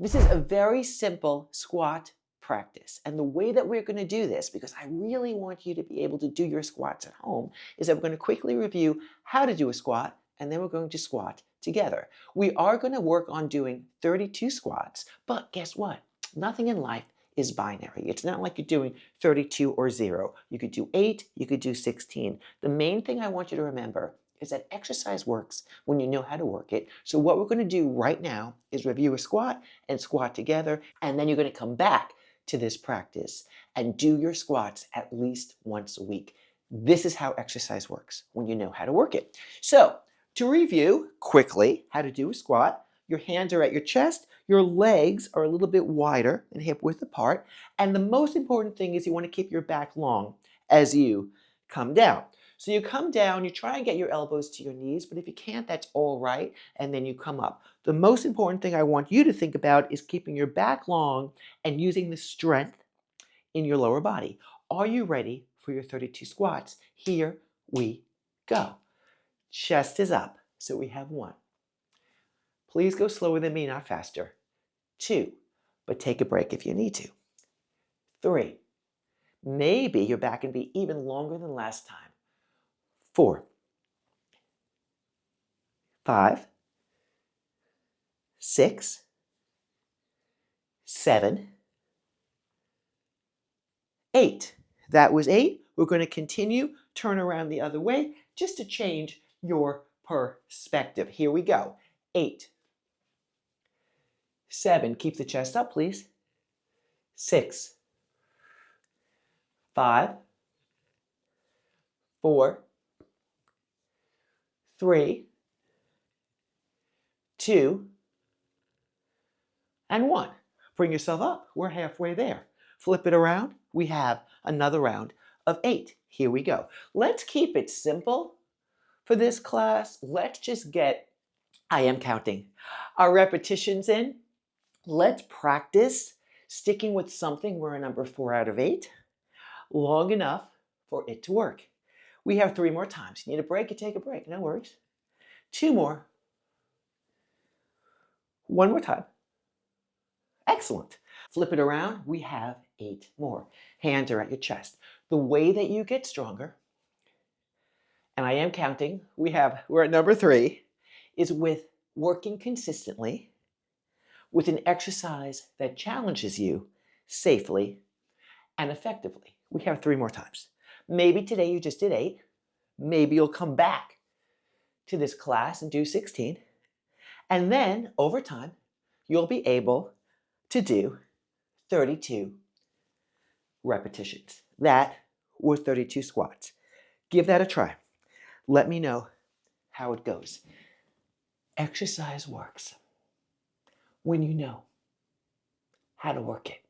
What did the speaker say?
This is a very simple squat practice. And the way that we're going to do this, because I really want you to be able to do your squats at home, is that we're going to quickly review how to do a squat, and then we're going to squat together. We are going to work on doing 32 squats, but guess what? Nothing in life is binary. It's not like you're doing 32 or 0. You could do 8, you could do 16. The main thing I want you to remember is that exercise works when you know how to work it. So what we're going to do right now is review a squat and squat together, and then you're going to come back to this practice and do your squats at least once a week. This is how exercise works when you know how to work it. So to review quickly how to do a squat, your hands are at your chest, your legs are a little bit wider and hip width apart, and the most important thing is you want to keep your back long as you come down. So you come down, you try and get your elbows to your knees, but if you can't, that's all right, and then you come up. The most important thing I want you to think about is keeping your back long and using the strength in your lower body. Are you ready for your 32 squats? Here we go. Chest is up, so we have 1. Please go slower than me, not faster. 2, but take a break if you need to. 3, maybe your back can be even longer than last time. 4, 5, 6, 7, 8. That was 8. We're going to continue, turn around the other way, just to change your perspective. Here we go. 8, 7, keep the chest up, please. 6, 5, 4, 3, 2, and 1. Bring yourself up. We're halfway there. Flip it around. We have another round of 8. Here we go. Let's keep it simple for this class. Let's just get, I am counting, our repetitions in. Let's practice sticking with something. We're a number 4 out of 8, long enough for it to work. We have 3 more times. You need a break, you take a break. No worries. 2 more. 1 more time. Excellent. Flip it around. We have 8 more. Hands are at your chest. The way that you get stronger, and I am counting, we're at number 3, is with working consistently with an exercise that challenges you safely and effectively. We have 3 more times. Maybe today you just did 8. Maybe you'll come back to this class and do 16. And then over time, you'll be able to do 32 repetitions. That was 32 squats. Give that a try. Let me know how it goes. Exercise works when you know how to work it.